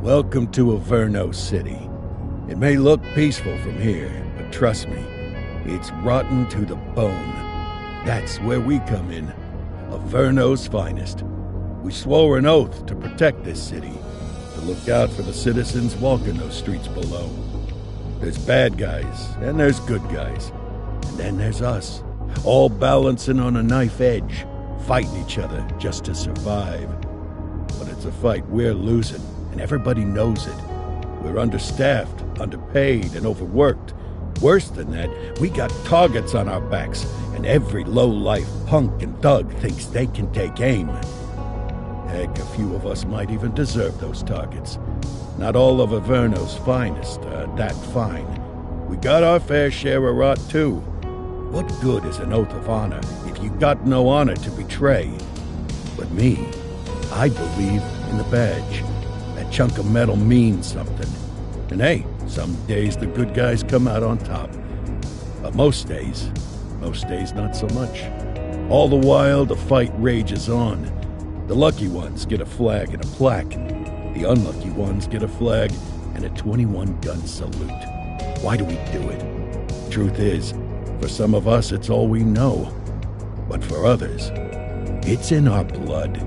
Welcome to Averno City. It may look peaceful from here, but trust me, it's rotten to the bone. That's where we come in. Averno's finest. We swore an oath to protect this city, to look out for the citizens walking those streets below. There's bad guys, and there's good guys. And then there's us, all balancing on a knife edge, fighting each other just to survive. But it's a fight we're losing, and everybody knows it. We're understaffed, underpaid, and overworked. Worse than that, we got targets on our backs, and every low-life punk and thug thinks they can take aim. Heck, a few of us might even deserve those targets. Not all of Averno's finest are that fine. We got our fair share of rot, too. What good is an oath of honor if you got no honor to betray? But me, I believe in the badge. That chunk of metal means something. And hey, some days the good guys come out on top. But most days not so much. All the while, the fight rages on. The lucky ones get a flag and a plaque. The unlucky ones get a flag and a 21-gun salute. Why do we do it? Truth is, for some of us, it's all we know. But for others, it's in our blood.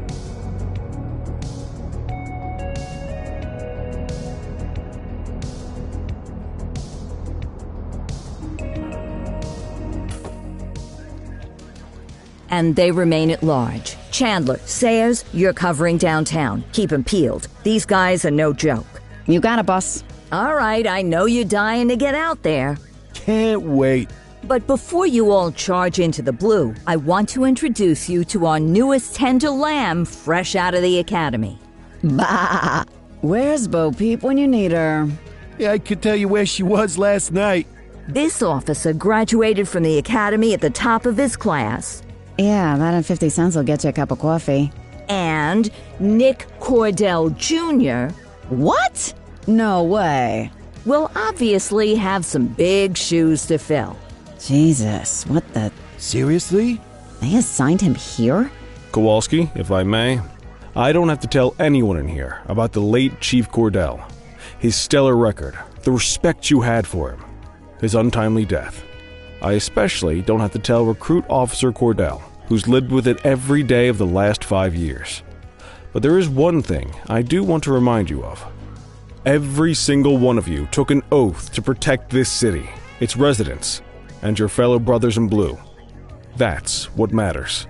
And they remain at large. Chandler, Sayers, you're covering downtown. Keep 'em peeled. These guys are no joke. You got it, boss. All right, I know you're dying to get out there. Can't wait. But before you all charge into the blue, I want to introduce you to our newest tender lamb fresh out of the academy. Bah! Where's Bo Peep when you need her? Yeah, I could tell you where she was last night. This officer graduated from the academy at the top of his class. Yeah, that and 50 cents will get you a cup of coffee. And Nick Cordell Jr. What? No way. will obviously have some big shoes to fill. Jesus, what the... Seriously? They assigned him here? Kowalski, if I may, I don't have to tell anyone in here about the late Chief Cordell, his stellar record, the respect you had for him, his untimely death. I especially don't have to tell Recruit Officer Cordell, who's lived with it every day of the last 5 years. But there is one thing I do want to remind you of. Every single one of you took an oath to protect this city, its residents, and your fellow brothers in blue. That's what matters.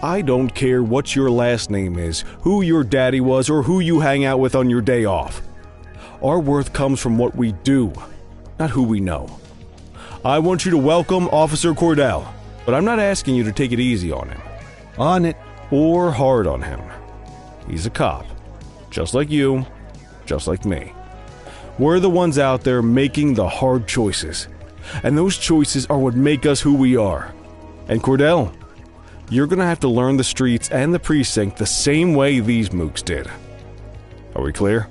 I don't care what your last name is, who your daddy was, or who you hang out with on your day off. Our worth comes from what we do, not who we know. I want you to welcome Officer Cordell, but I'm not asking you to take it easy on him. On it. Or hard on him. He's a cop, just like you, just like me. We're the ones out there making the hard choices, and those choices are what make us who we are. And Cordell, you're gonna have to learn the streets and the precinct the same way these mooks did. Are we clear?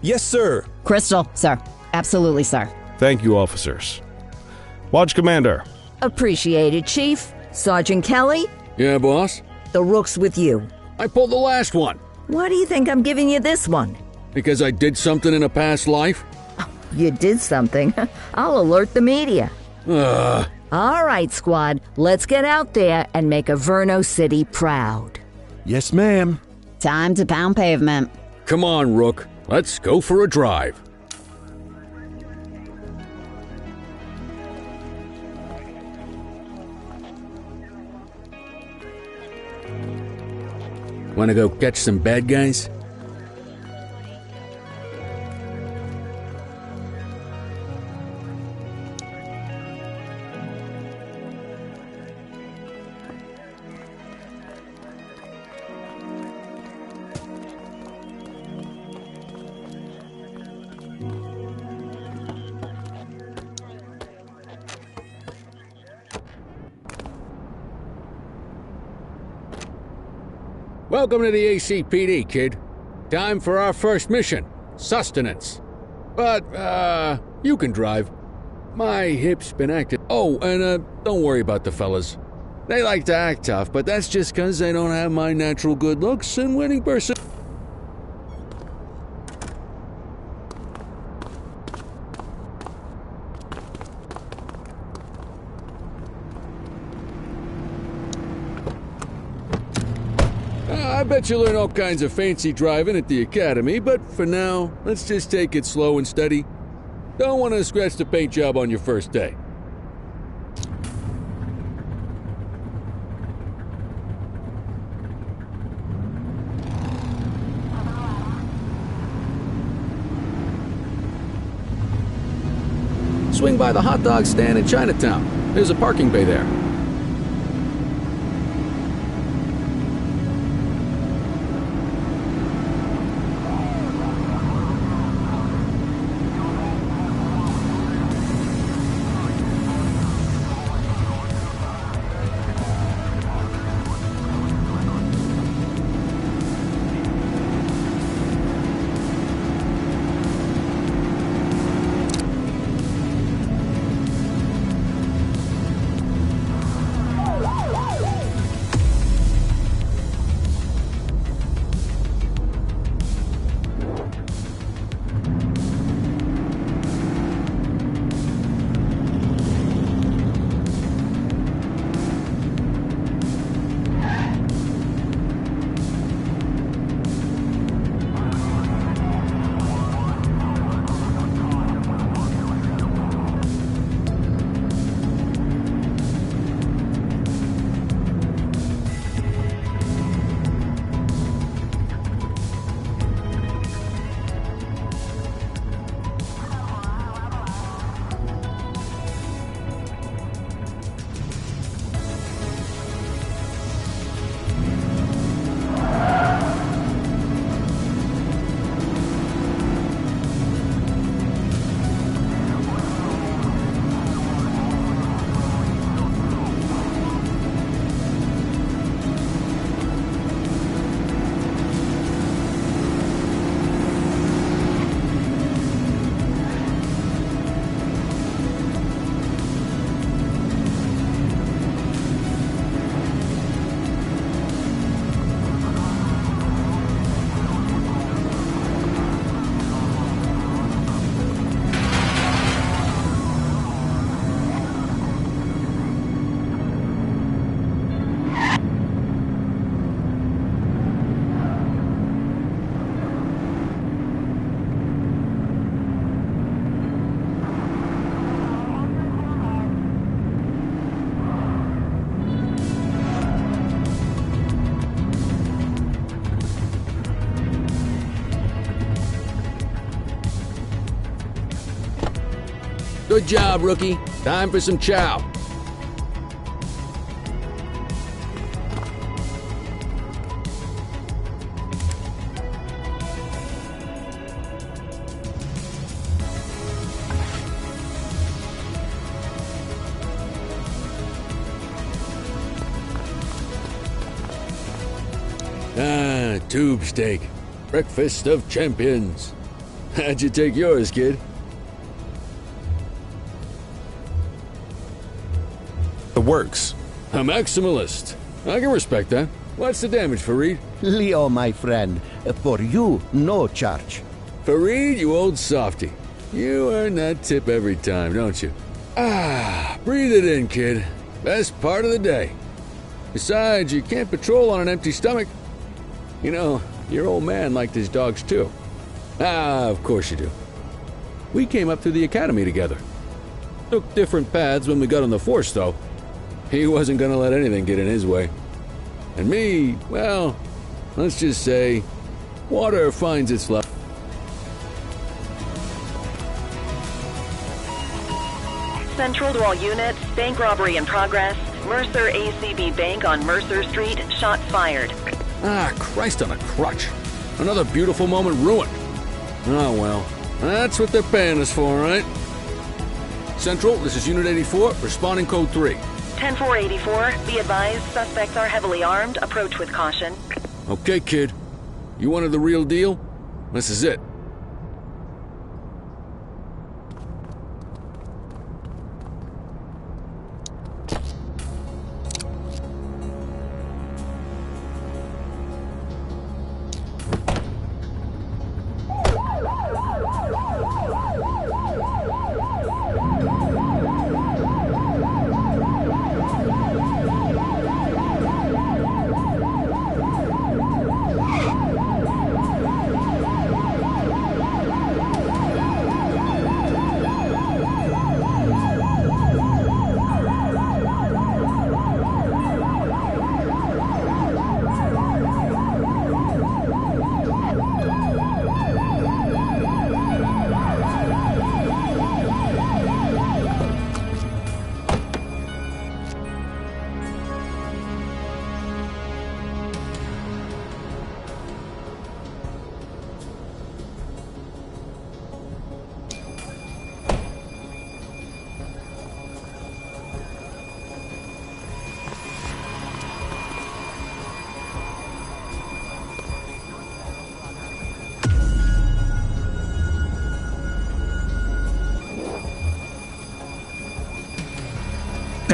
Yes, sir. Crystal, sir. Absolutely, sir. Thank you, officers. Watch Commander. Appreciated, Chief. Sergeant Kelly, Yeah, boss? the rook's with you. I pulled the last one. Why do you think I'm giving you this one? Because I did something in a past life? You did something. I'll alert the media. Ugh. All right, squad. Let's get out there and make Averno City proud. Yes, ma'am. Time to pound pavement. Come on, Rook. Let's go for a drive. Want to go catch some bad guys? Welcome to the ACPD, kid. Time for our first mission, sustenance. But, you can drive. My hip's been acting. Oh, and, don't worry about the fellas. They like to act tough, but that's just 'cause they don't have my natural good looks and winning person. bet you'll learn all kinds of fancy driving at the academy, but for now, let's just take it slow and steady. Don't want to scratch the paint job on your first day. Swing by the hot dog stand in Chinatown. There's a parking bay there. Good job, rookie. Time for some chow. Tube steak. Breakfast of champions. How'd you take yours, kid? The works. A maximalist. I can respect that. What's the damage, Fareed? Leo, my friend, for you, no charge. Fareed, you old softy. You earn that tip every time, don't you? Breathe it in, kid. Best part of the day. Besides, you can't patrol on an empty stomach. You know, your old man liked his dogs too. Of course you do. We came up through the academy together. Took different paths when we got on the force, though. He wasn't gonna let anything get in his way. And me, well, let's just say, water finds its level. Central to all units, bank robbery in progress. Mercer ACB Bank on Mercer Street, shots fired. Christ on a crutch. Another beautiful moment ruined. Oh well, that's what they're paying us for, right? Central, this is Unit 84, responding code 3. 10-484, be advised, suspects are heavily armed, approach with caution. Okay, kid. You wanted the real deal? This is it.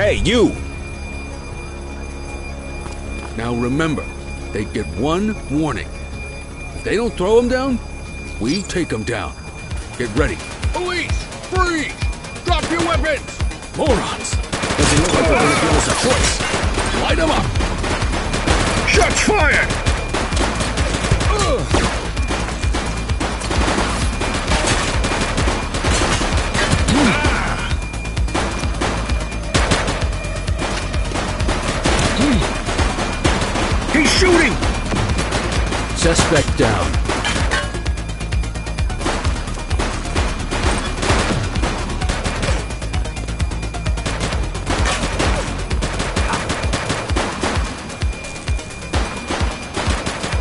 Hey, you! Now remember, they get one warning. If they don't throw him down, we take him down. Get ready. Police! Freeze! Drop your weapons! Morons! Doesn't look like they're gonna give us a choice. Light them up! Shots fired! He's shooting! Suspect down.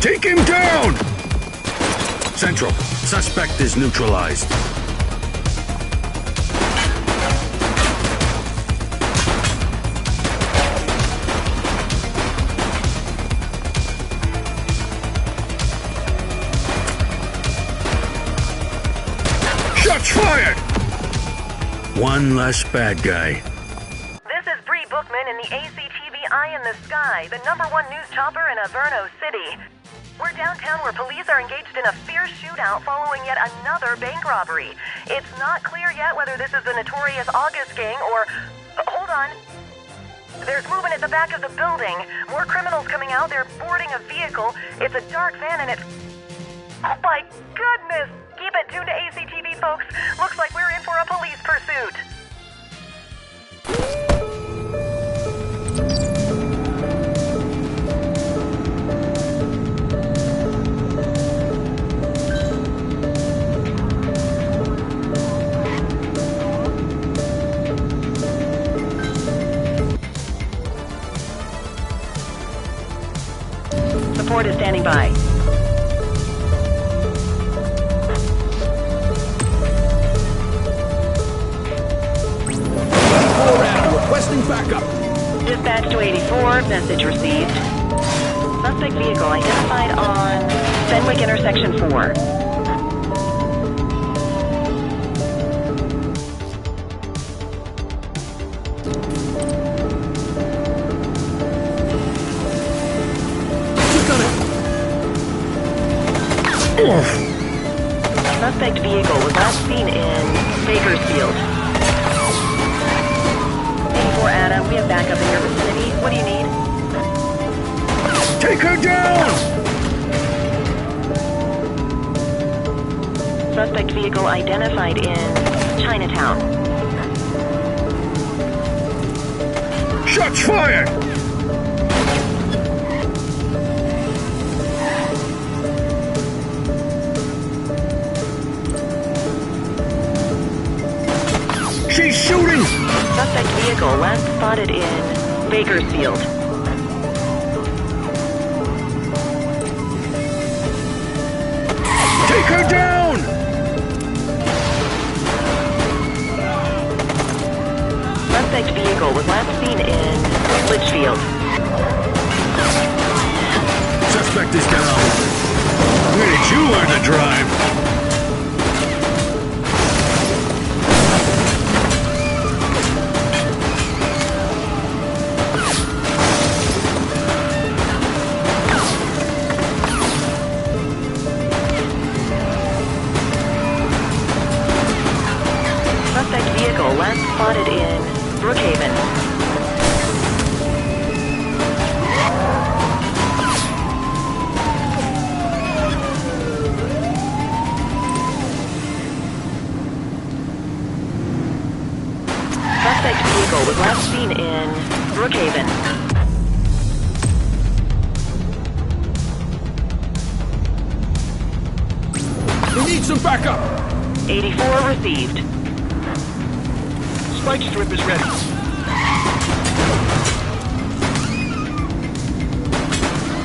Take him down! Central, suspect is neutralized. Shots fired! One less bad guy. This is Bree Bookman in the ACTV Eye in the Sky, the #1 news chopper in Averno City. We're downtown where police are engaged in a fierce shootout following yet another bank robbery. It's not clear yet whether this is the notorious August gang or... hold on. There's movement at the back of the building. More criminals coming out. They're boarding a vehicle. It's a dark van and it's... oh my goodness! Keep it tuned to ACTV, folks. Looks like we're in for a police pursuit. Support is standing by. Requesting backup. Dispatch to 84, message received. Suspect vehicle identified on Fenwick intersection 4. Suspect vehicle was last seen in Bakersfield. 84 Adam, we have backup in your vicinity. What do you need? Take her down! Suspect vehicle identified in Chinatown. Shots fired! She's shooting! Suspect vehicle last spotted in Bakersfield. Take her down! Suspect vehicle was last seen in Litchfield. Suspect is down. Where did you learn to drive? Suspect vehicle last spotted in Brookhaven. Suspect vehicle was last seen in Brookhaven. We need some backup! 84 received. Spike strip is ready.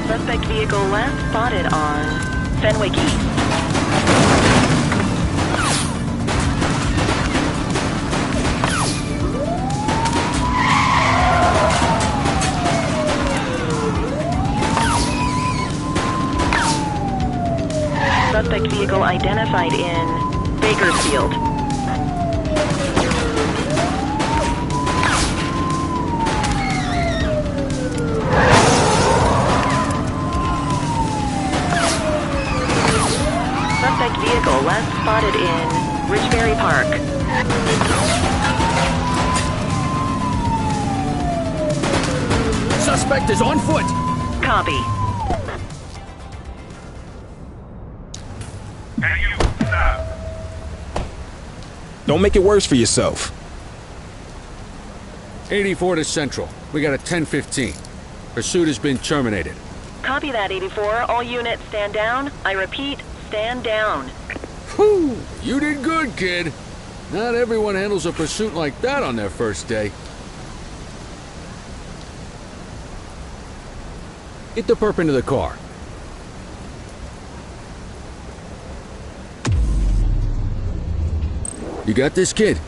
Suspect vehicle last spotted on Fenwick East. Suspect vehicle identified in Bakersfield. suspect vehicle last spotted in Ridgeberry Park. Suspect is on foot! Copy. Hey, you, stop. Don't make it worse for yourself. 84 to Central. We got a 10:15. Pursuit has been terminated. Copy that, 84. All units stand down. I repeat, stand down. Whew! You did good, kid. Not everyone handles a pursuit like that on their first day. Get the perp into the car. You got this, kid?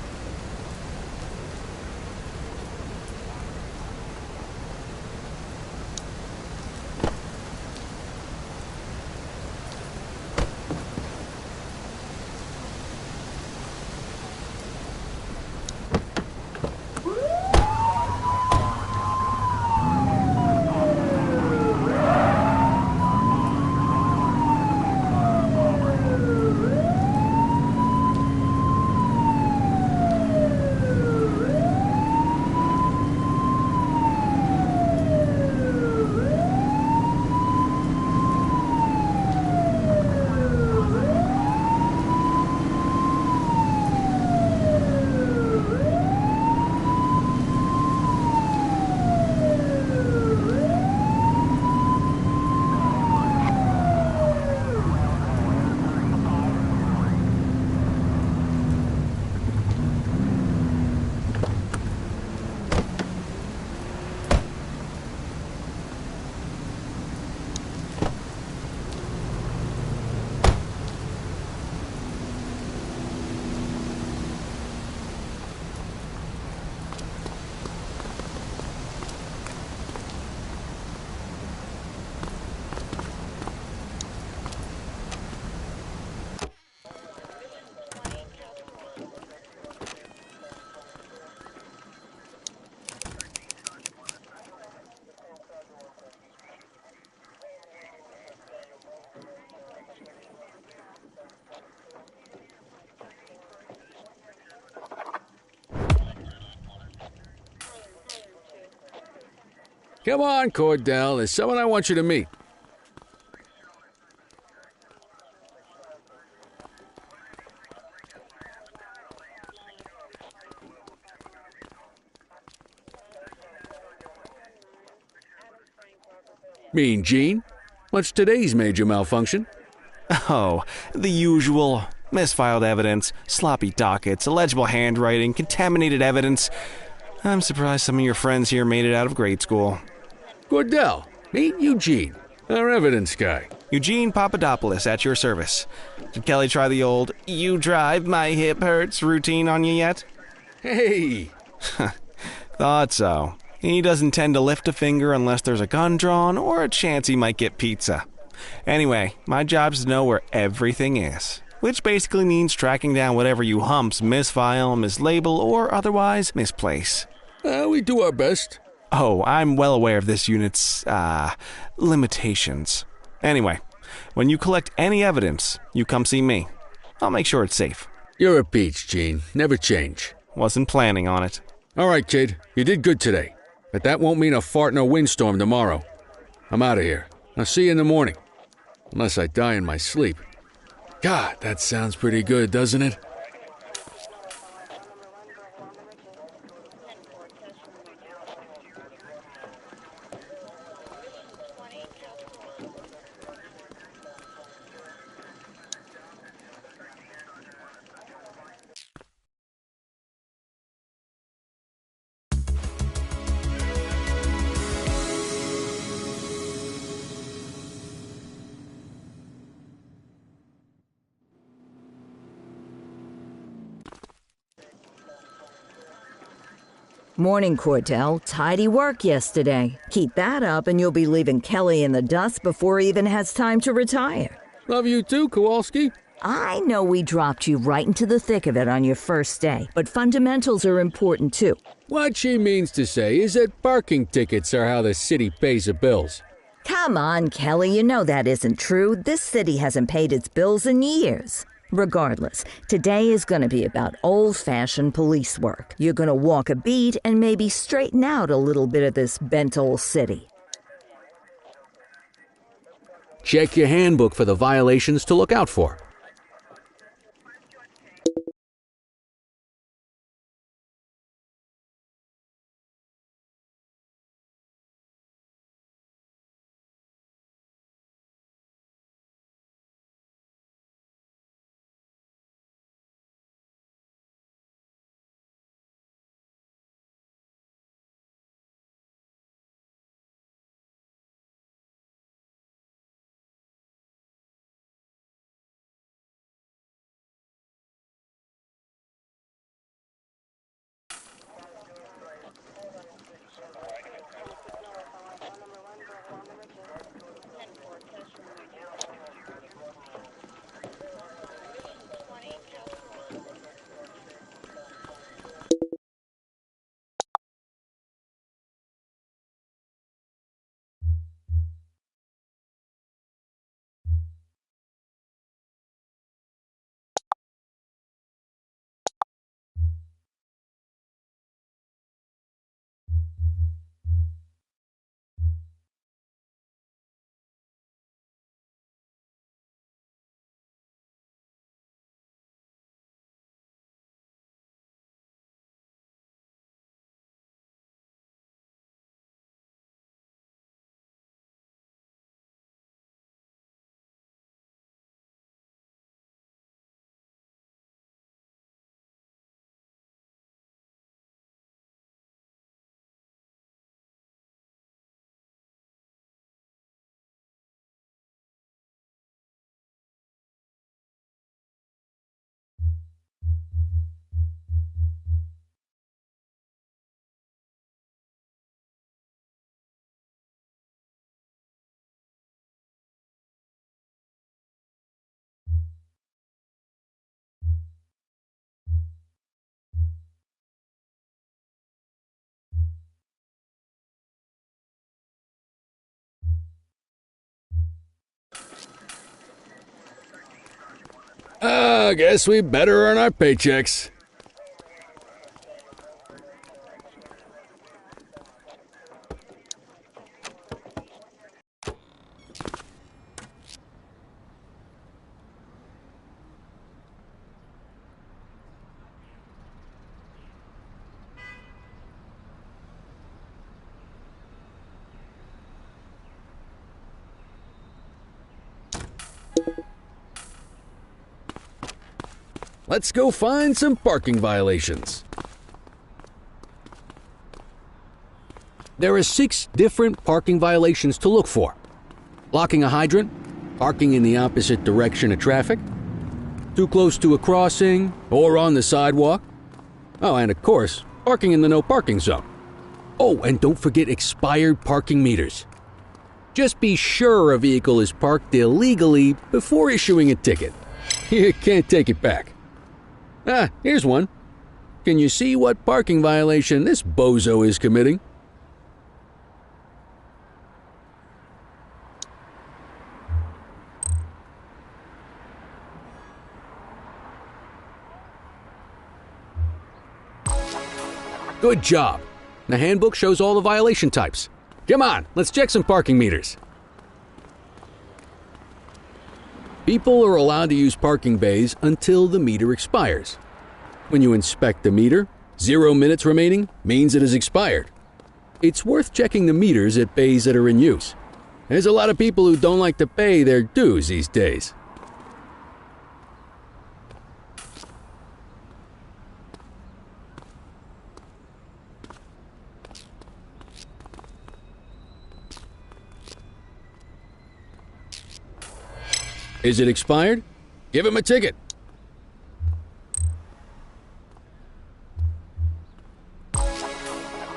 Come on, Cordell. There's someone I want you to meet. Mean Gene? What's today's major malfunction? Oh, the usual. Misfiled evidence, sloppy dockets, illegible handwriting, contaminated evidence. I'm surprised some of your friends here made it out of grade school. Cordell, meet Eugene, our evidence guy. Eugene Papadopoulos at your service. Did Kelly try the old, "you drive, my hip hurts" routine on you yet? Hey! Thought so. He doesn't tend to lift a finger unless there's a gun drawn or a chance he might get pizza. Anyway, my job's to know where everything is, which basically means tracking down whatever you humps misfile, mislabel, or otherwise misplace. We do our best. Oh, I'm well aware of this unit's, limitations. Anyway, when you collect any evidence, you come see me. I'll make sure it's safe. You're a peach, Gene. Never change. Wasn't planning on it. All right, kid. You did good today. But that won't mean a fart in a windstorm tomorrow. I'm out of here. I'll see you in the morning. Unless I die in my sleep. God, that sounds pretty good, doesn't it? Morning, Cordell. Tidy work yesterday. Keep that up and you'll be leaving Kelly in the dust before he even has time to retire. Love you too, Kowalski. I know we dropped you right into the thick of it on your first day, but fundamentals are important too. What she means to say is that parking tickets are how the city pays the bills. Come on, Kelly, you know that isn't true. This city hasn't paid its bills in years. Regardless, today is going to be about old-fashioned police work. You're going to walk a beat and maybe straighten out a little bit of this bent old city. Check your handbook for the violations to look out for. I guess we better earn our paychecks. Let's go find some parking violations. There are 6 different parking violations to look for. Blocking a hydrant, parking in the opposite direction of traffic, too close to a crossing or on the sidewalk. Oh, and of course, parking in the no parking zone. Oh, and don't forget expired parking meters. Just be sure a vehicle is parked illegally before issuing a ticket. You can't take it back. Ah, here's one. Can you see what parking violation this bozo is committing? Good job. The handbook shows all the violation types. Come on, let's check some parking meters. People are allowed to use parking bays until the meter expires. When you inspect the meter, 0 minutes remaining means it has expired. It's worth checking the meters at bays that are in use. There's a lot of people who don't like to pay their dues these days. Is it expired? Give him a ticket.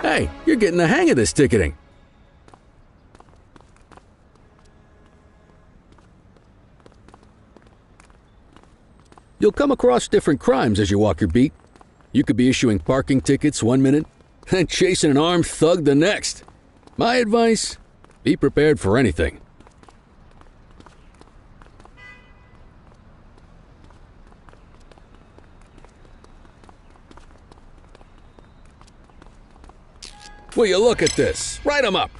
Hey, you're getting the hang of this ticketing. You'll come across different crimes as you walk your beat. You could be issuing parking tickets 1 minute and chasing an armed thug the next. My advice, Be prepared for anything. Will you look at this? Write 'em up.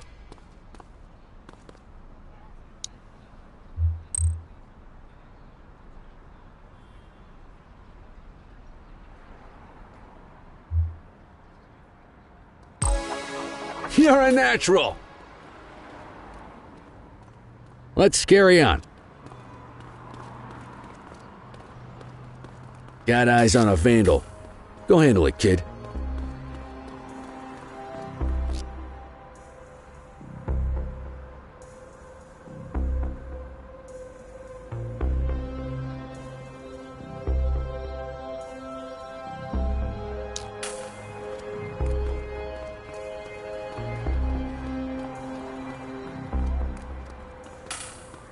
You're a natural. Let's carry on. Got eyes on a vandal. Go handle it, kid.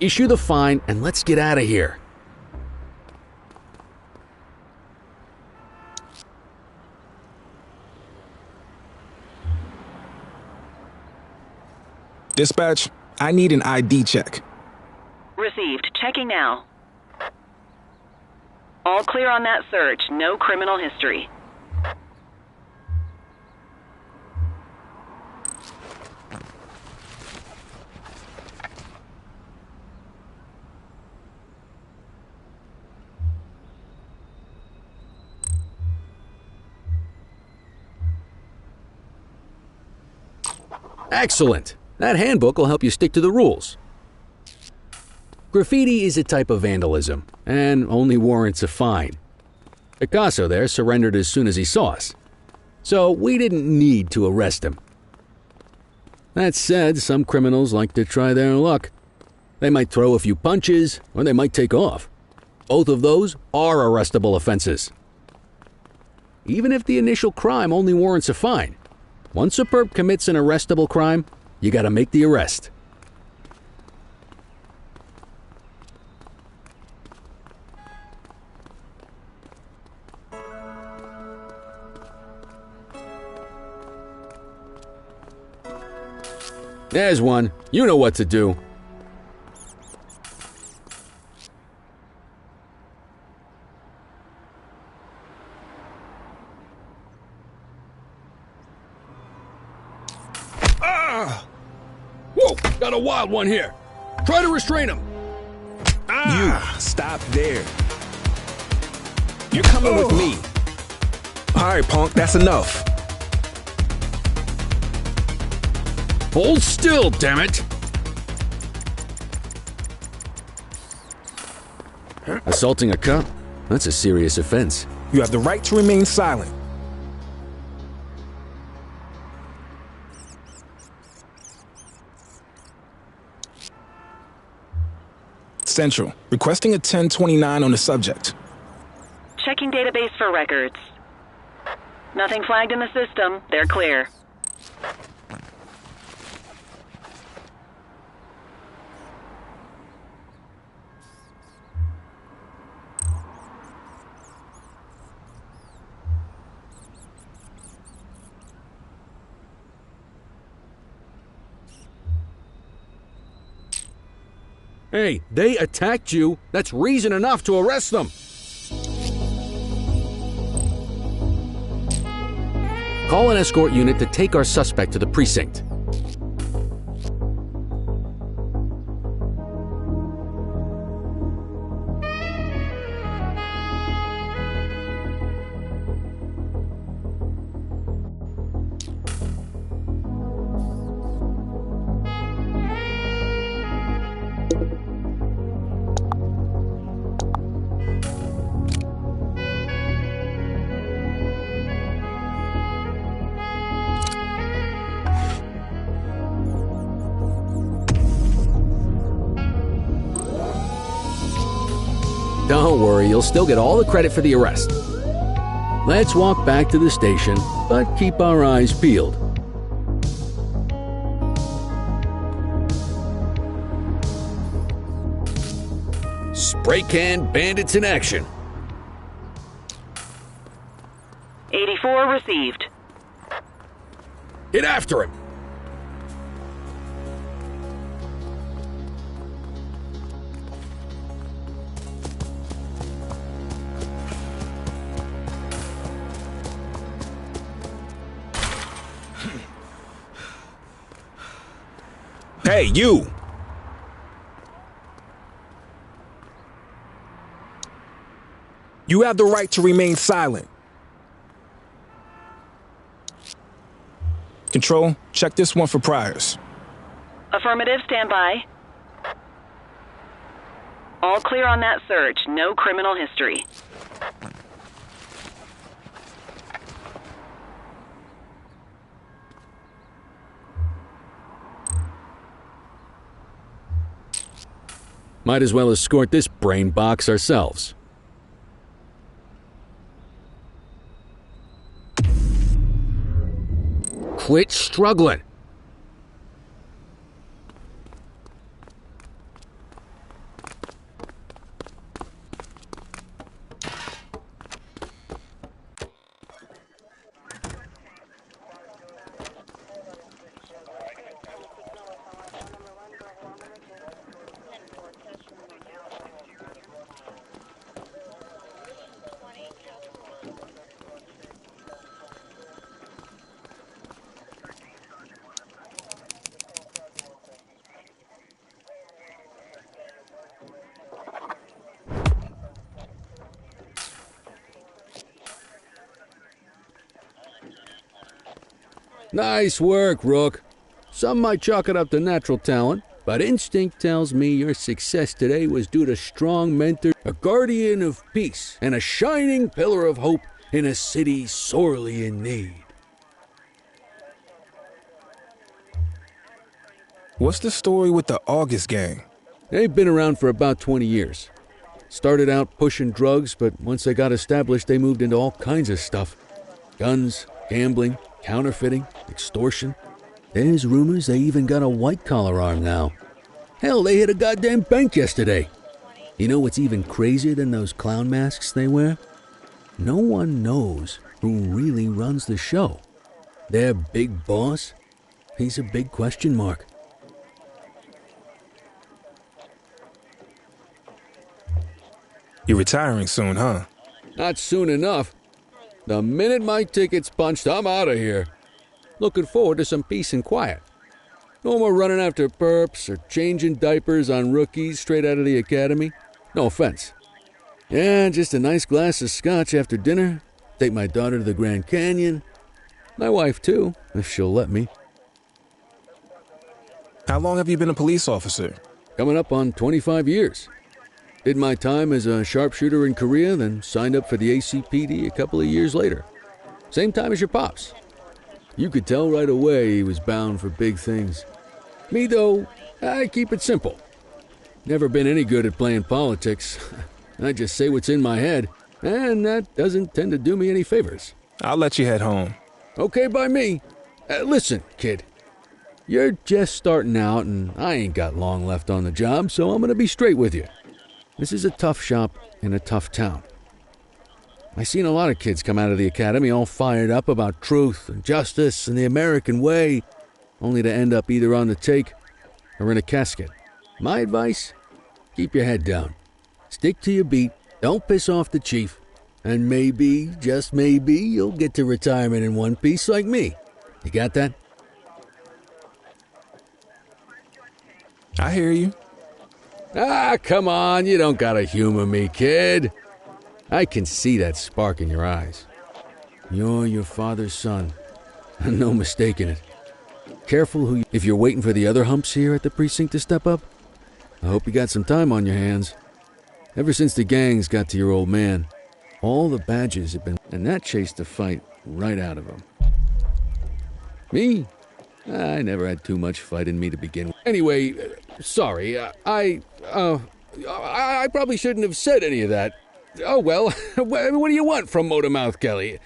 Issue the fine and let's get out of here. Dispatch, I need an ID check. Received. Checking now. All clear on that search. No criminal history. Excellent. That handbook will help you stick to the rules. Graffiti is a type of vandalism, and only warrants a fine. Picasso there surrendered as soon as he saw us, so we didn't need to arrest him. That said, some criminals like to try their luck. They might throw a few punches, or they might take off. Both of those are arrestable offenses. Even if the initial crime only warrants a fine, once a perp commits an arrestable crime, you gotta make the arrest. There's one. You know what to do. Whoa! Got a wild one here. Try to restrain him. You, stop there. You're coming with me. All right, punk, that's enough. Hold still, damn it! Assaulting a cop? That's a serious offense. You have the right to remain silent. Central, requesting a 1029 on the subject. Checking database for records. Nothing flagged in the system. They're clear. Hey, they attacked you. That's reason enough to arrest them. Call an escort unit to take our suspect to the precinct. Don't worry, you'll still get all the credit for the arrest. Let's walk back to the station, but keep our eyes peeled. Spray can bandits in action. 84 received. Get after him. Hey, you! You have the right to remain silent. Control, check this one for priors. Affirmative, stand by. All clear on that search. No criminal history. Might as well escort this brain box ourselves. Quit struggling. Nice work, Rook. Some might chalk it up to natural talent, but instinct tells me your success today was due to strong mentor, a guardian of peace, and a shining pillar of hope in a city sorely in need. What's the story with the August gang? They've been around for about 20 years. Started out pushing drugs, but once they got established, they moved into all kinds of stuff. Guns, gambling, counterfeiting, extortion. There's rumors they even got a white-collar arm now. Hell, they hit a goddamn bank yesterday. You know what's even crazier than those clown masks they wear? No one knows who really runs the show. Their big boss? He's a big question mark. You're retiring soon, huh? Not soon enough. The minute my ticket's punched, I'm out of here. Looking forward to some peace and quiet. No more running after perps or changing diapers on rookies straight out of the academy. No offense. Yeah, just a nice glass of scotch after dinner. Take my daughter to the Grand Canyon. My wife, too, if she'll let me. How long have you been a police officer? Coming up on 25 years. Did my time as a sharpshooter in Korea, then signed up for the ACPD a couple of years later. Same time as your pops. You could tell right away he was bound for big things. Me, though, I keep it simple. Never been any good at playing politics. I just say what's in my head, and that doesn't tend to do me any favors. I'll let you head home. Okay by me. Listen, kid. You're just starting out, and I ain't got long left on the job, so I'm gonna be straight with you. This is a tough shop in a tough town. I seen a lot of kids come out of the academy all fired up about truth and justice and the American way, only to end up either on the take or in a casket. My advice? Keep your head down. Stick to your beat, don't piss off the chief, and maybe, just maybe, you'll get to retirement in one piece like me. You got that? I hear you. Ah, come on, you don't gotta humor me, kid. I can see that spark in your eyes. You're your father's son. No mistaking it. Careful who if you're waiting for the other humps here at the precinct to step up. I hope you got some time on your hands. Ever since the gangs got to your old man, all the badges have been... And that chased the fight right out of him. Me? I never had too much fight in me to begin with. Anyway, sorry, I probably shouldn't have said any of that. Oh, well, what do you want from Motormouth Kelly?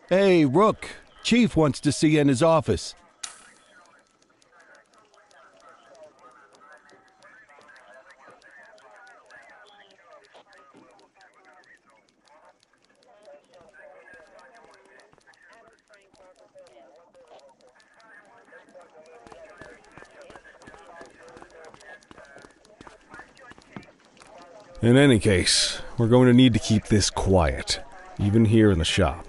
Hey, Rook. Chief wants to see you in his office. In any case, we're going to need to keep this quiet, even here in the shop.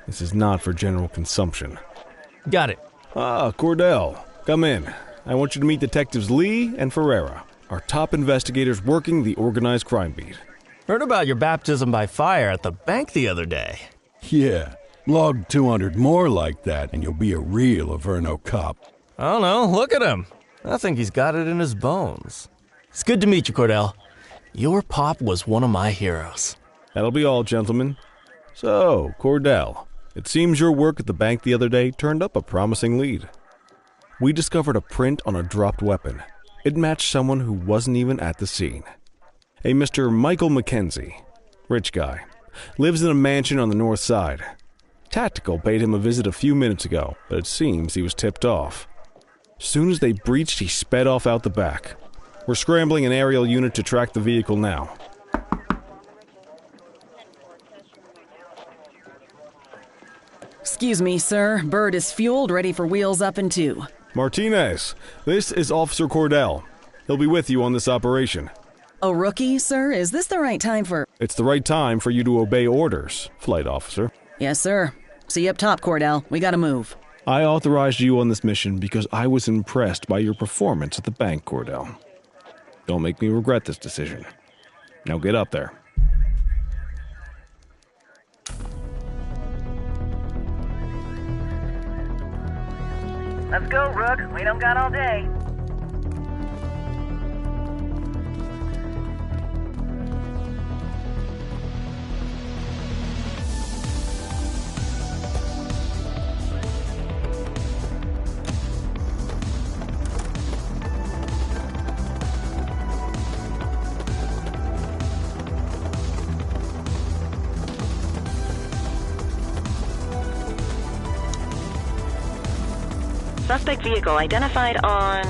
This is not for general consumption. Got it. Ah, Cordell, come in. I want you to meet Detectives Lee and Ferreira, our top investigators working the organized crime beat. Heard about your baptism by fire at the bank the other day. Yeah, log 200 more like that and you'll be a real Averno cop. I don't know, look at him. I think he's got it in his bones. It's good to meet you, Cordell. Your pop was one of my heroes. That'll be all, gentlemen. So, Cordell, it seems your work at the bank the other day turned up a promising lead. We discovered a print on a dropped weapon. It matched someone who wasn't even at the scene. A Mr. Michael McKenzie, rich guy, lives in a mansion on the north side. Tactical paid him a visit a few minutes ago, but it seems he was tipped off. Soon as they breached, he sped off out the back. We're scrambling an aerial unit to track the vehicle now. Excuse me, sir. Bird is fueled, ready for wheels up in 2. Martinez, this is Officer Cordell. He'll be with you on this operation. A rookie, sir? Is this the right time for... It's the right time for you to obey orders, flight officer. Yes, sir. See you up top, Cordell. We gotta move. I authorized you on this mission because I was impressed by your performance at the bank, Cordell. Don't make me regret this decision. Now get up there. Let's go, Rook. We don't got all day. Suspect vehicle identified on...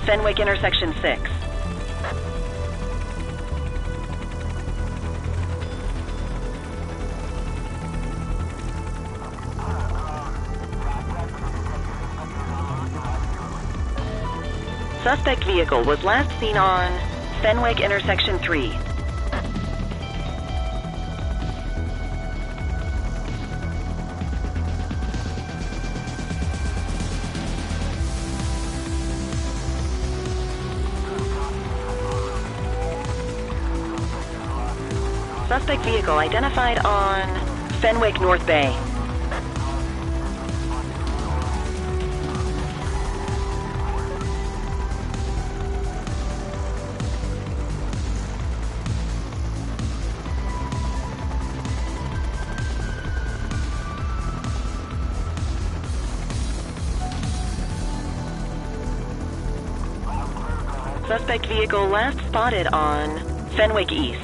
Fenwick intersection 6. Suspect vehicle was last seen on Fenwick intersection 3. Suspect vehicle identified on Fenwick North Bay. Suspect vehicle last spotted on Fenwick East.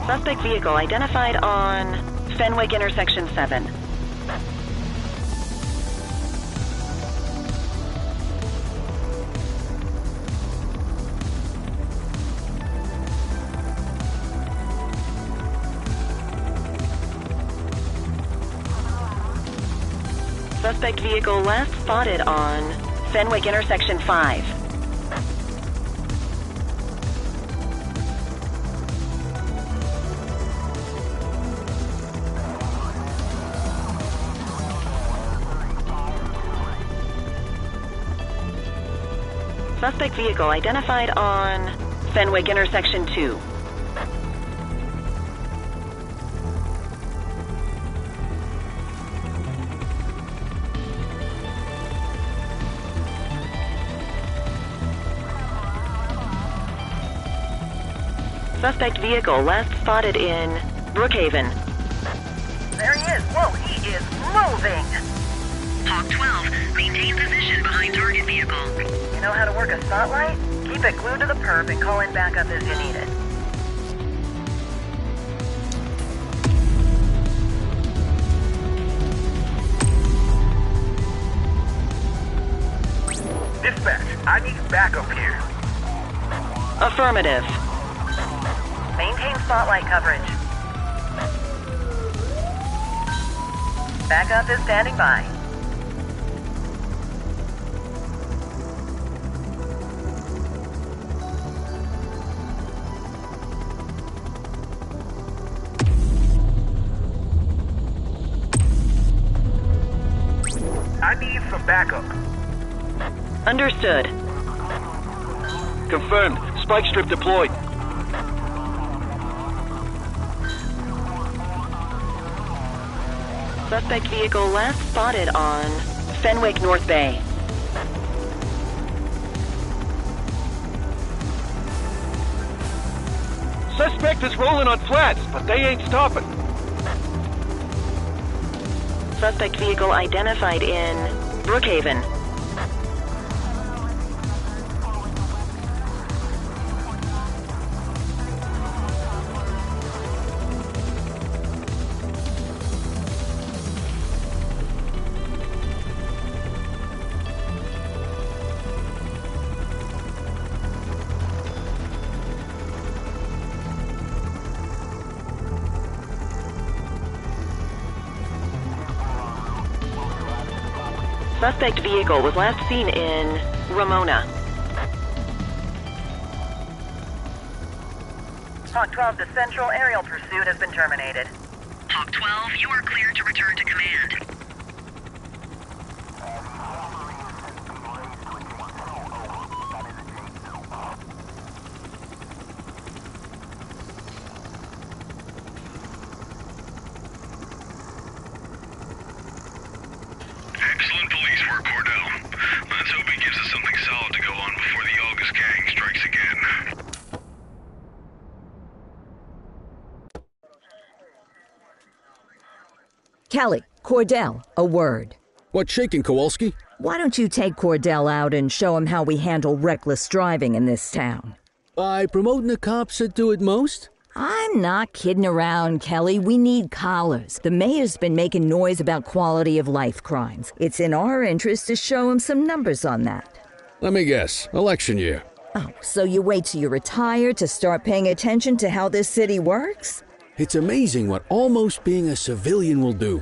Suspect vehicle identified on Fenwick intersection 7. Suspect vehicle last spotted on Fenwick intersection 5. Suspect vehicle identified on Fenwick intersection 2. Suspect vehicle last spotted in Brookhaven. There he is. Whoa, he is moving. Hawk 12, maintain position behind target vehicle. You know how to work a spotlight? Keep it glued to the perp and call in backup as you need it. Dispatch, I need backup here. Affirmative. Maintain spotlight coverage. Backup is standing by. I need some backup. Understood. Confirmed. Spike strip deployed. Suspect vehicle last spotted on Fenwick North Bay. Suspect is rolling on flats, but they ain't stopping. Suspect vehicle identified in Brookhaven. Suspect vehicle was last seen in Ramona. Hawk 12, the central aerial pursuit has been terminated. Hawk 12, you are cleared to return to command. Excellent police work, Cordell. Let's hope he gives us something solid to go on before the August gang strikes again. Kelly, Cordell, a word. What's shaking, Kowalski? Why don't you take Cordell out and show him how we handle reckless driving in this town? By promoting the cops that do it most? I'm not kidding around, Kelly. We need collars. The mayor's been making noise about quality of life crimes. It's in our interest to show him some numbers on that. Let me guess. Election year. Oh, so you wait till you retire to start paying attention to how this city works? It's amazing what almost being a civilian will do.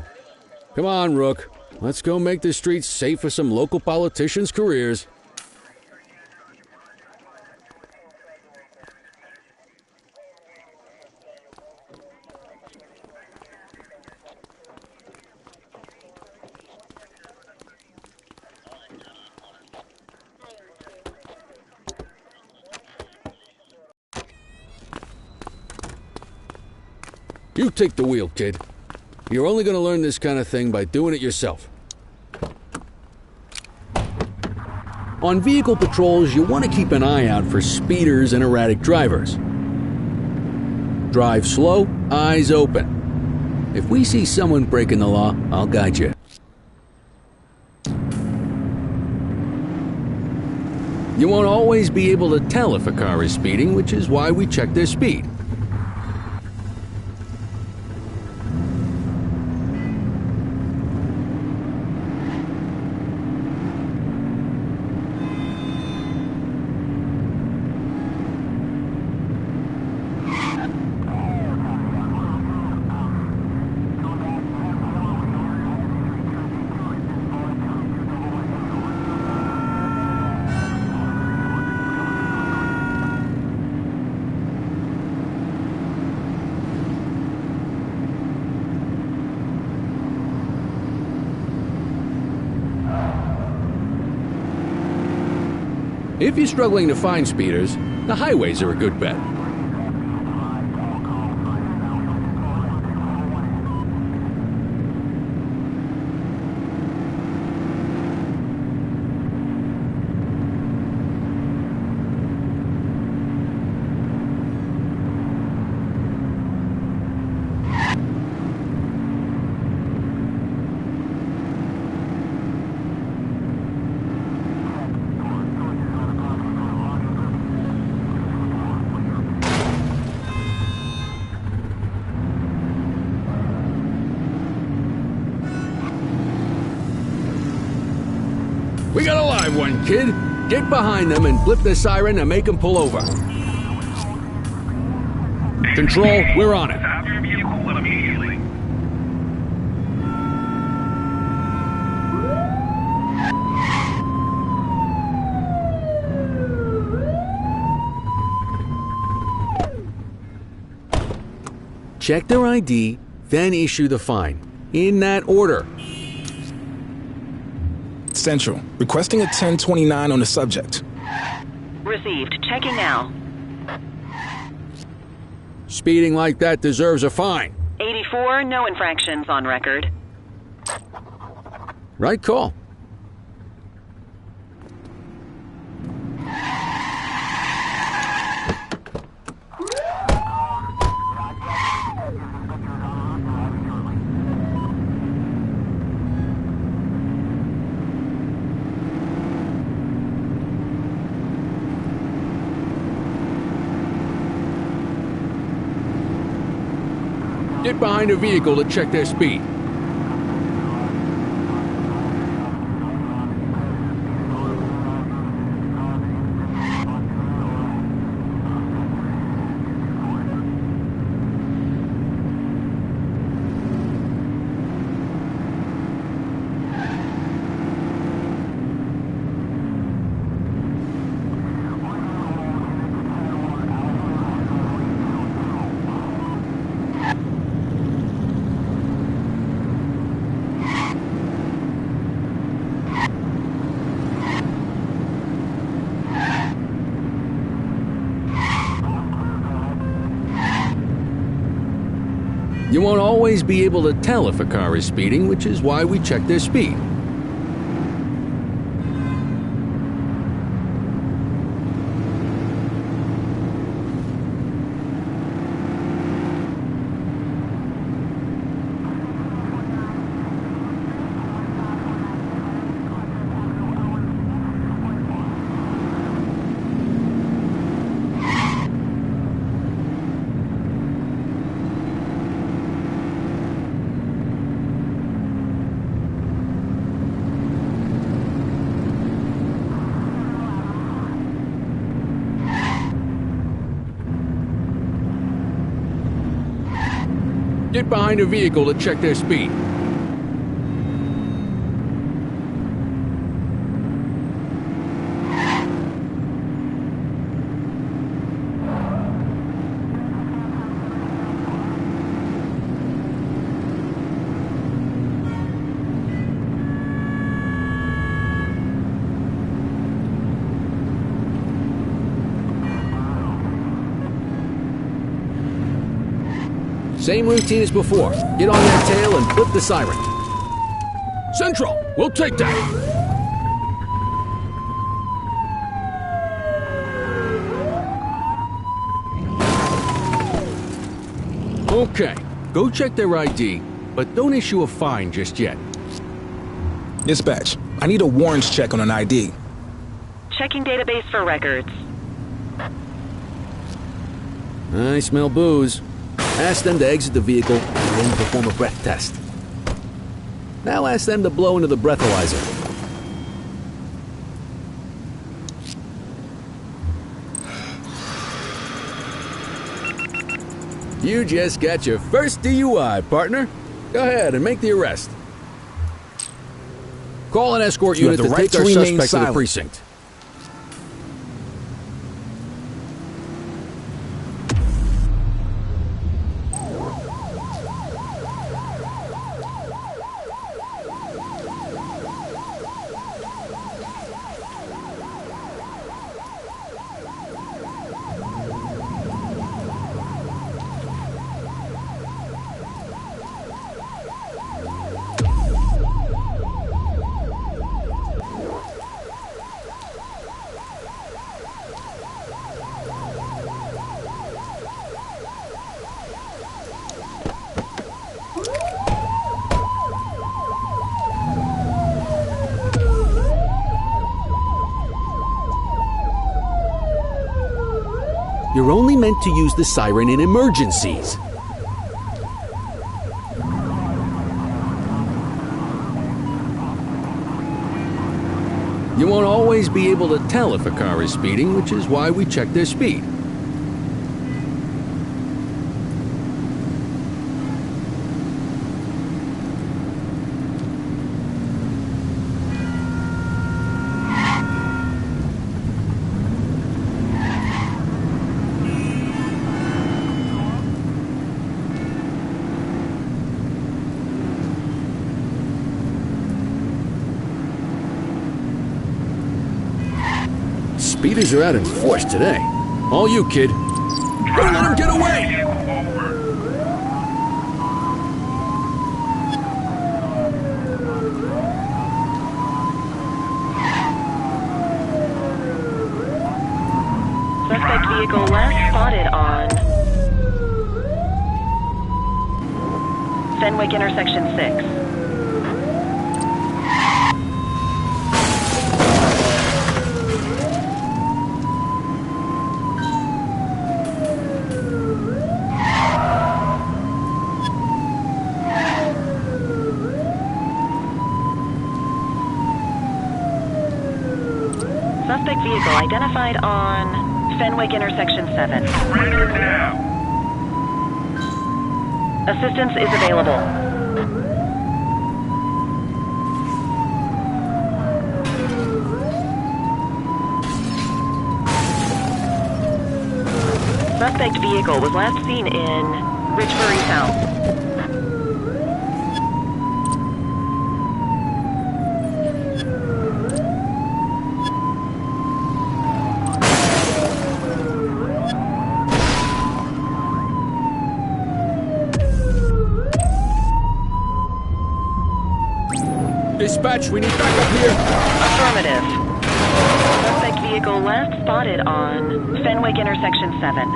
Come on, Rook. Let's go make the streets safe for some local politicians' careers. You take the wheel, kid. You're only going to learn this kind of thing by doing it yourself. On vehicle patrols, you want to keep an eye out for speeders and erratic drivers. Drive slow, eyes open. If we see someone breaking the law, I'll guide you. You won't always be able to tell if a car is speeding, which is why we check their speed. If you're struggling to find speeders, the highways are a good bet. We got a live one, kid. Get behind them and blip the siren and make them pull over. Control, we're on it. Stop your vehicle immediately. Check their ID, then issue the fine. In that order. Central, requesting a 1029 on the subject. Received. Checking now. Speeding like that deserves a fine. 84, no infractions on record. Right call. Get behind a vehicle to check their speed. You won't always be able to tell if a car is speeding, which is why we check their speed. Get behind a vehicle to check their speed. Same routine as before. Get on their tail and flip the siren. Central, we'll take that. Okay, go check their ID, but don't issue a fine just yet. Dispatch, I need a warrants check on an ID. Checking database for records. I smell booze. Ask them to exit the vehicle and then perform a breath test. Now ask them to blow into the breathalyzer. You just got your first DUI, partner. Go ahead and make the arrest. Call an escort unit to take our suspect to the precinct. You're only meant to use the siren in emergencies. You won't always be able to tell if a car is speeding, which is why we check their speed. Speeders are out in force today. All you, kid. Don't let him get away! Suspect vehicle last spotted on Fenwick intersection 6. Suspect vehicle identified on Fenwick intersection 7. Surrender now. Assistance is available. Suspect vehicle was last seen in Richbury South. Dispatch, we need backup here. Affirmative. Suspect vehicle last spotted on Fenwick intersection 7.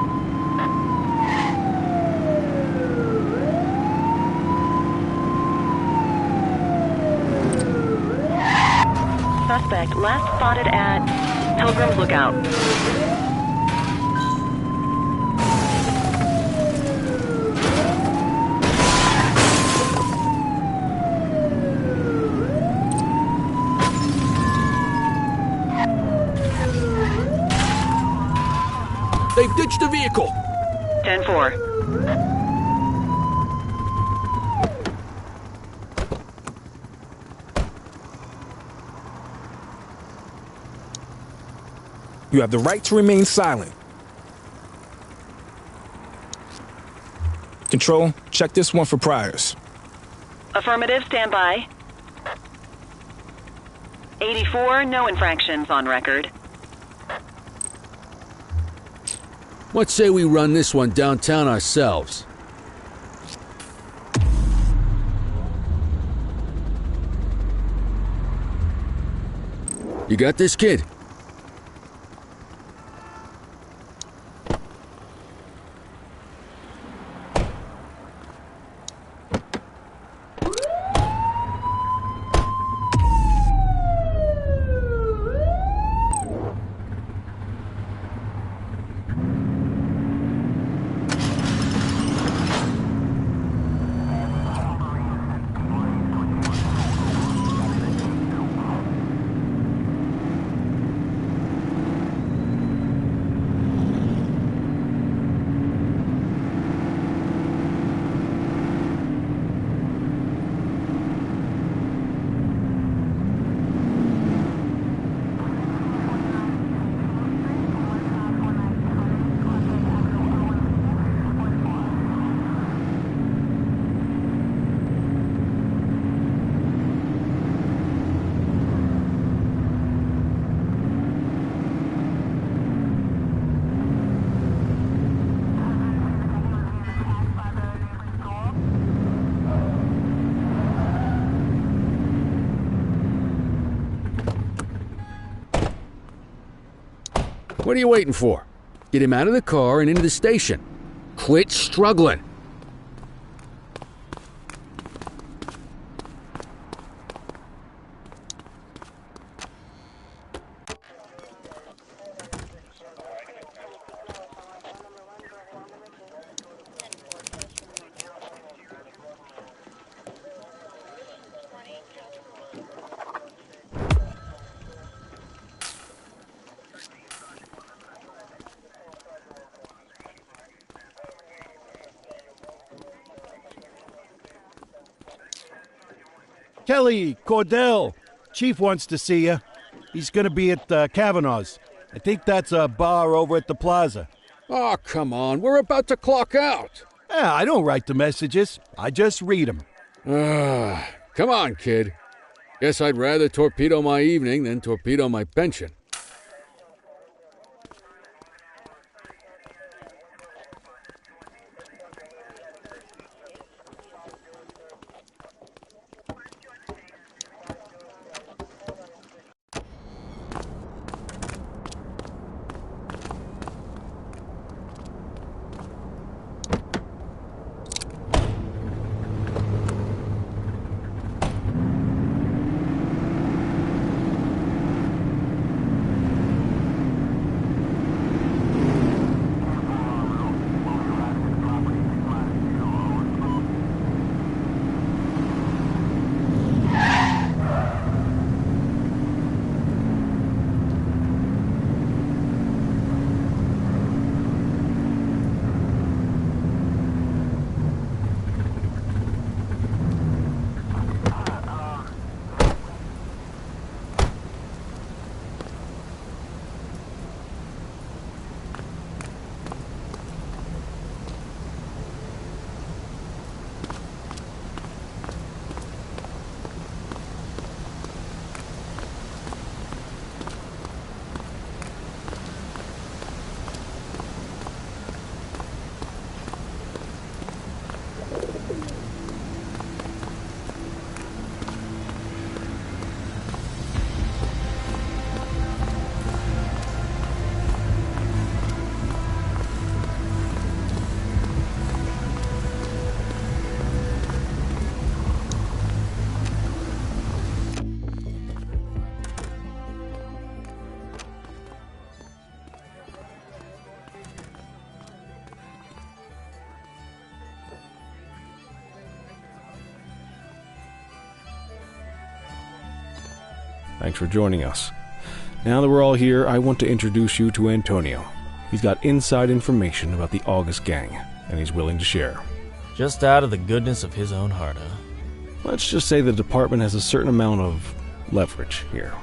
Suspect last spotted at Pilgrim's Lookout. They've ditched the vehicle. 10-4. You have the right to remain silent. Control, check this one for priors. Affirmative, stand by. 84, no infractions on record. What say we run this one downtown ourselves? You got this, kid? What are you waiting for? Get him out of the car and into the station. Quit struggling. Kelly, Cordell, Chief wants to see you. He's gonna be at Kavanaugh's. I think that's a bar over at the plaza. Oh, come on. We're about to clock out. Yeah, I don't write the messages. I just read them. Come on, kid. Guess I'd rather torpedo my evening than torpedo my pension. Thanks for joining us. Now that we're all here, I want to introduce you to Antonio. He's got inside information about the August gang, and he's willing to share. Just out of the goodness of his own heart, huh? Let's just say the department has a certain amount of leverage here.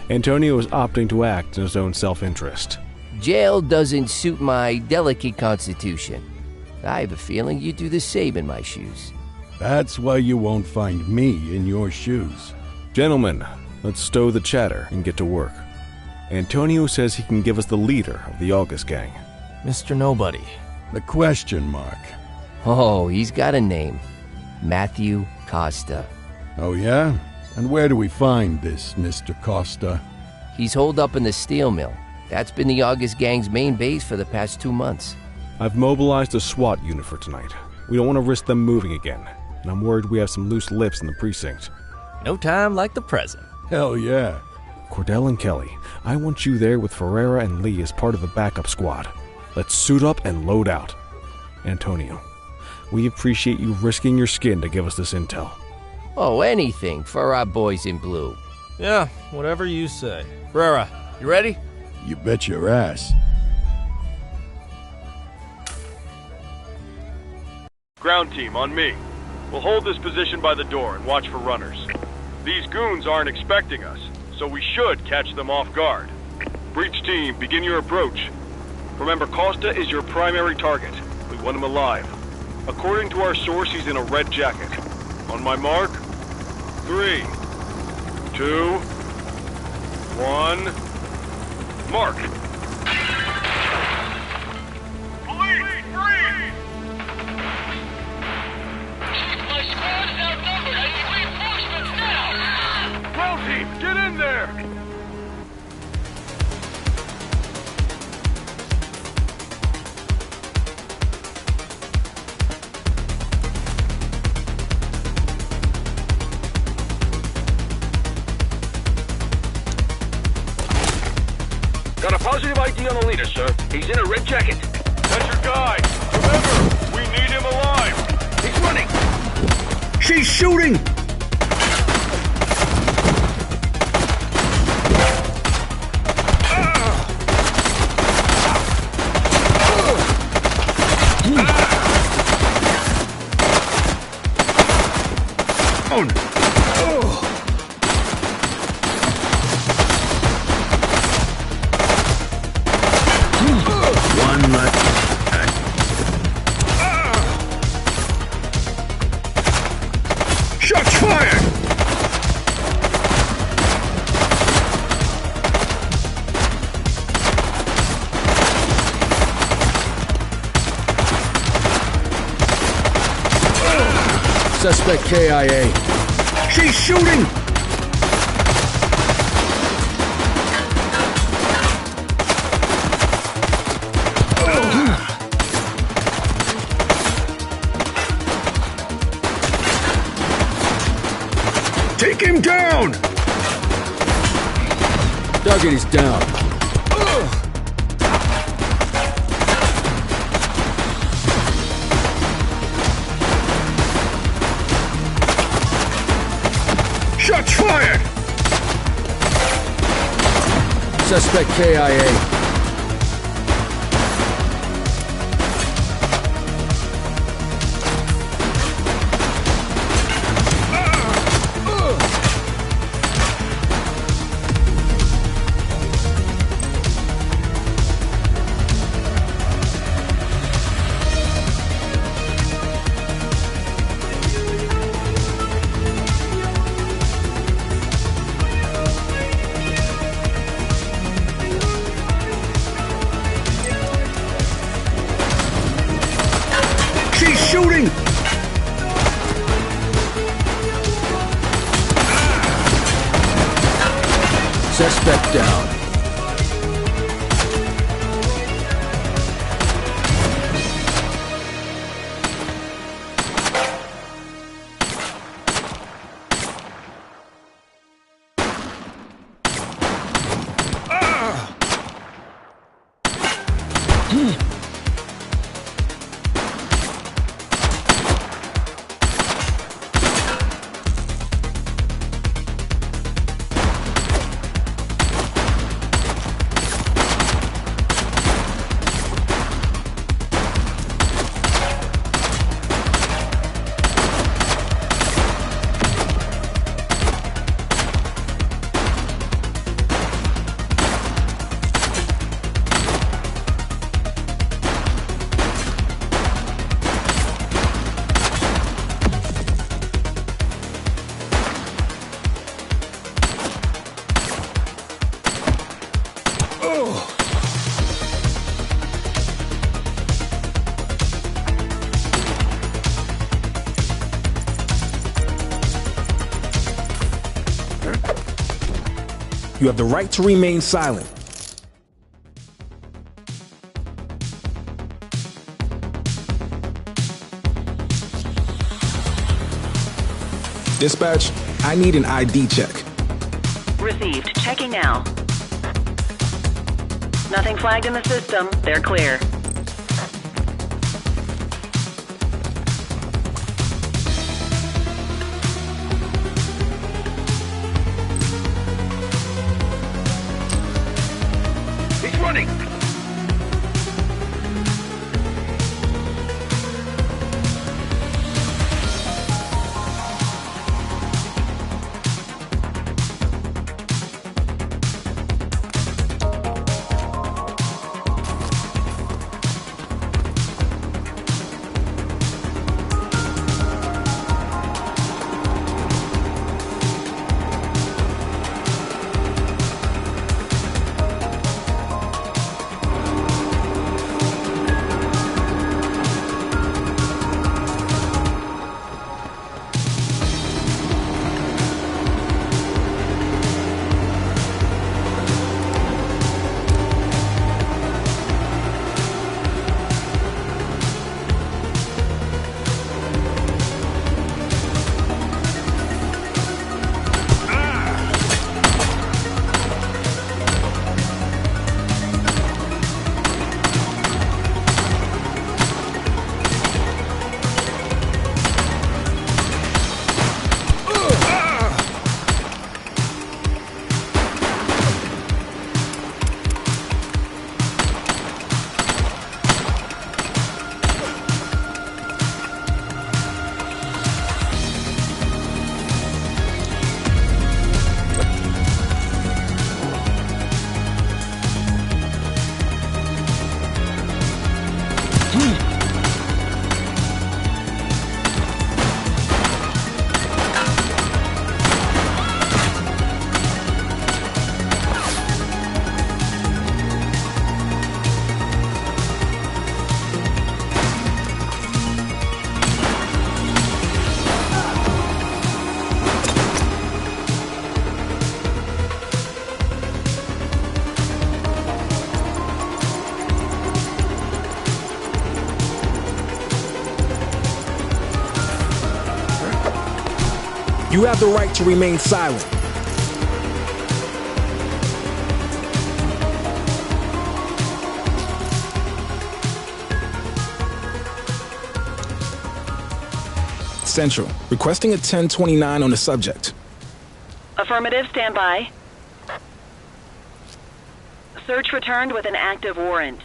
Antonio is opting to act in his own self-interest. Jail doesn't suit my delicate constitution. I have a feeling you'd do the same in my shoes. That's why you won't find me in your shoes. Gentlemen, let's stow the chatter and get to work. Antonio says he can give us the leader of the August gang. Mr. Nobody. The question mark. Oh, he's got a name. Matthew Costa. Oh, yeah? And where do we find this Mr. Costa? He's holed up in the steel mill. That's been the August gang's main base for the past 2 months. I've mobilized a SWAT unit for tonight. We don't want to risk them moving again, and I'm worried we have some loose lips in the precinct. No time like the present. Hell yeah. Cordell and Kelly, I want you there with Ferreira and Lee as part of the backup squad. Let's suit up and load out. Antonio, we appreciate you risking your skin to give us this intel. Oh, anything for our boys in blue. Yeah, whatever you say. Ferreira, you ready? You bet your ass. Ground team, on me. We'll hold this position by the door and watch for runners. These goons aren't expecting us, so we should catch them off guard. Breach team, begin your approach. Remember, Costa is your primary target. We want him alive. According to our source, he's in a red jacket. On my mark, 3, 2, 1, mark! Police, freeze! My squad is outnumbered. I need reinforcements now! Ground team, get in there! Got a positive ID on the leader, sir. He's in a red jacket. That's your guy. Remember, we need him alive. He's running. She's shooting! Suspect KIA. She's shooting! Take him down! Target is down. Shots fired! Suspect KIA. Shooting! Suspect down. You have the right to remain silent. Dispatch, I need an ID check. Received. Checking now. Nothing flagged in the system. They're clear. He's running! You have the right to remain silent. Central, requesting a 1029 on the subject. Affirmative, stand by. Search returned with an active warrant.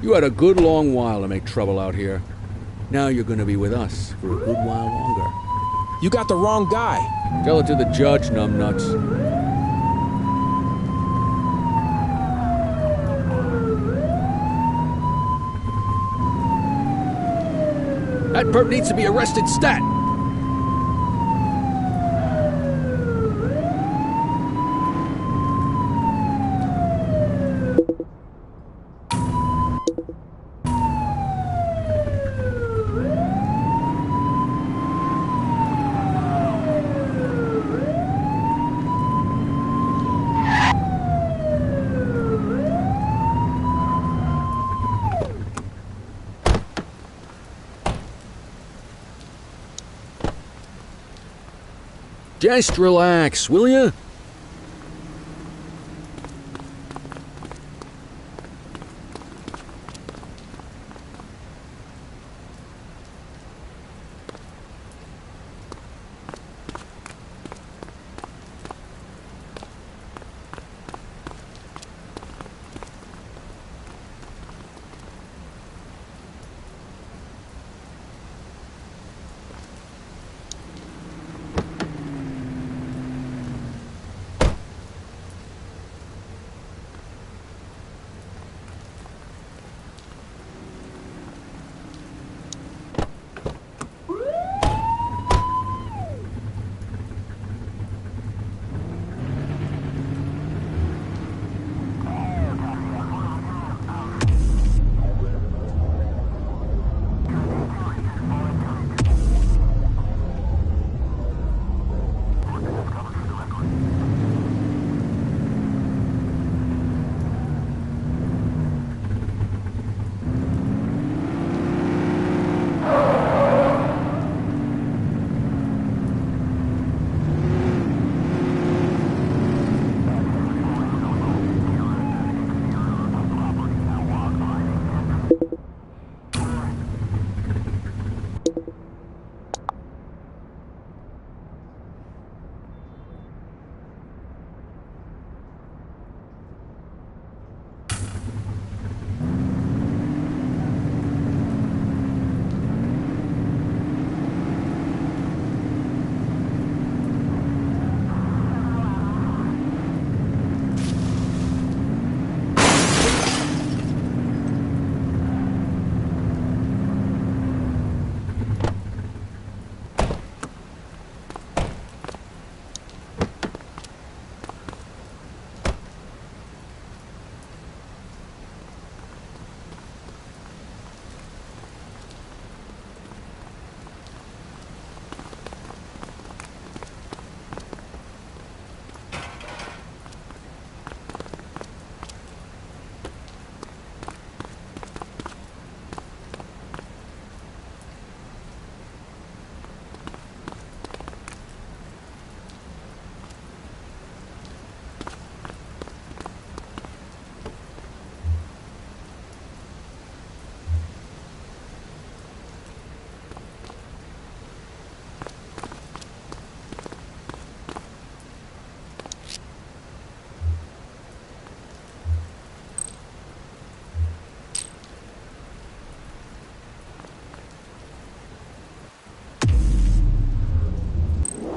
You had a good long while to make trouble out here. Now you're gonna be with us for a good while longer. You got the wrong guy. Tell it to the judge, numbnuts. That perp needs to be arrested stat! Just relax, will ya?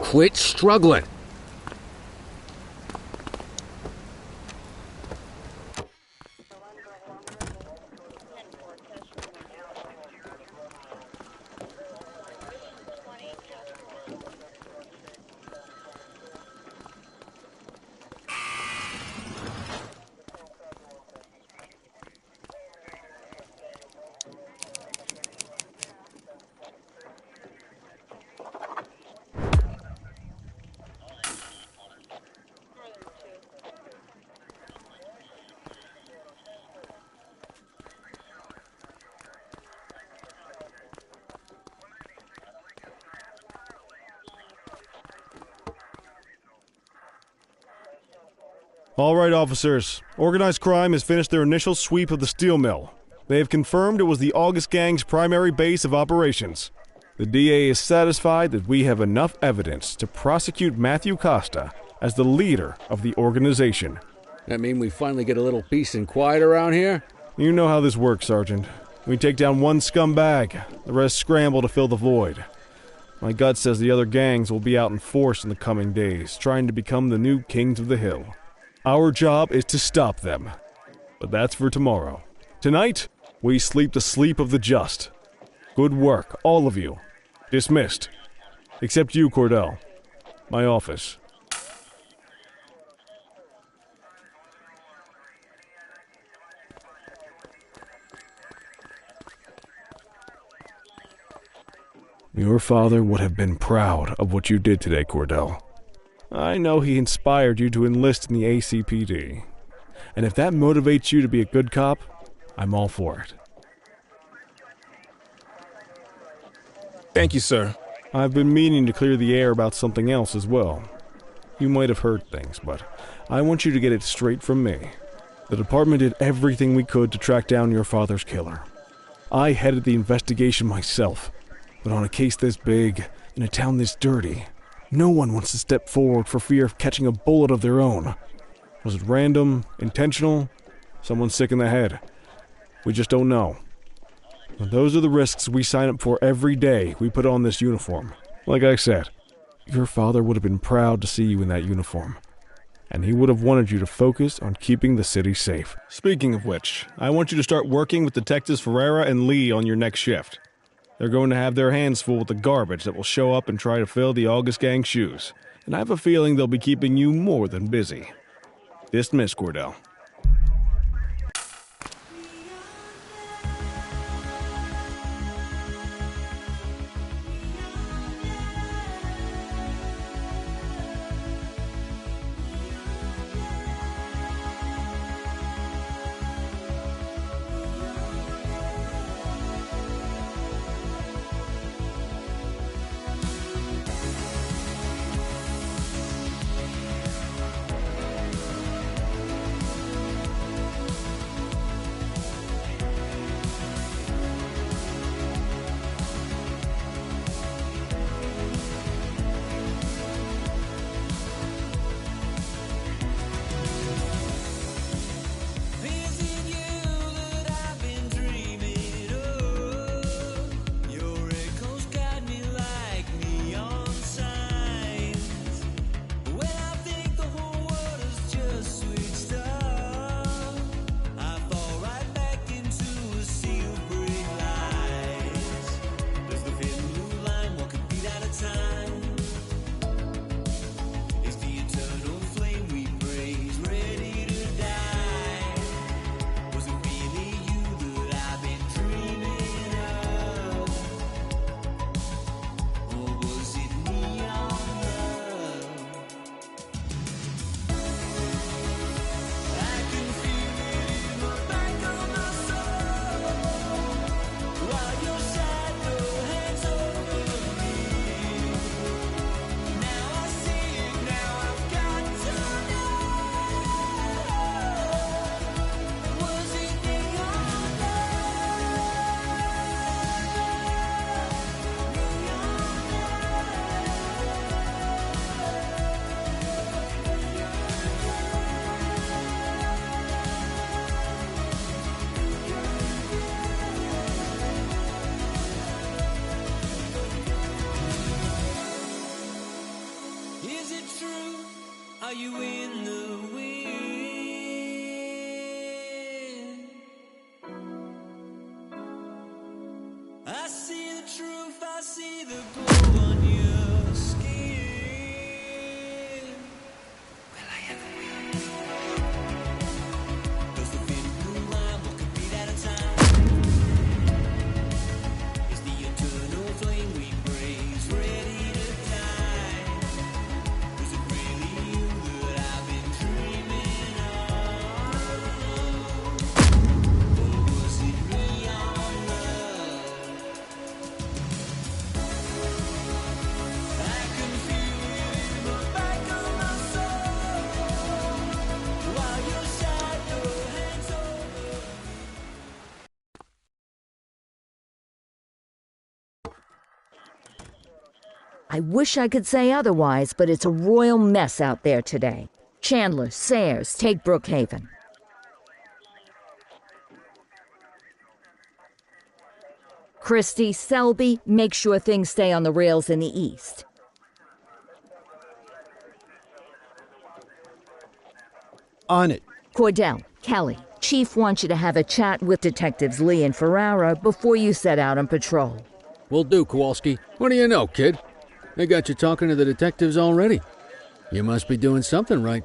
Quit struggling. All right, officers. Organized crime has finished their initial sweep of the steel mill. They have confirmed it was the August Gang's primary base of operations. The DA is satisfied that we have enough evidence to prosecute Matthew Costa as the leader of the organization. That mean we finally get a little peace and quiet around here? You know how this works, Sergeant. We take down one scumbag, the rest scramble to fill the void. My gut says the other gangs will be out in force in the coming days, trying to become the new kings of the hill. Our job is to stop them. But that's for tomorrow. Tonight, we sleep the sleep of the just. Good work, all of you. Dismissed. Except you, Cordell. My office. Your father would have been proud of what you did today, Cordell. I know he inspired you to enlist in the ACPD. And if that motivates you to be a good cop, I'm all for it. Thank you, sir. I've been meaning to clear the air about something else as well. You might have heard things, but I want you to get it straight from me. The department did everything we could to track down your father's killer. I headed the investigation myself, but on a case this big, in a town this dirty, no one wants to step forward for fear of catching a bullet of their own. Was it random, intentional, someone sick in the head? We just don't know. And those are the risks we sign up for every day we put on this uniform. Like I said, your father would have been proud to see you in that uniform. And he would have wanted you to focus on keeping the city safe. Speaking of which, I want you to start working with Detectives Ferreira and Lee on your next shift. They're going to have their hands full with the garbage that will show up and try to fill the August Gang's shoes. And I have a feeling they'll be keeping you more than busy. Dismiss, Cordell. I wish I could say otherwise, but it's a royal mess out there today. Chandler, Sayers, take Brookhaven. Christie, Selby, make sure things stay on the rails in the east. On it. Cordell, Kelly, Chief wants you to have a chat with Detectives Lee and Ferrara before you set out on patrol. Will do, Kowalski. What do you know, kid? They got you talking to the detectives already. You must be doing something right.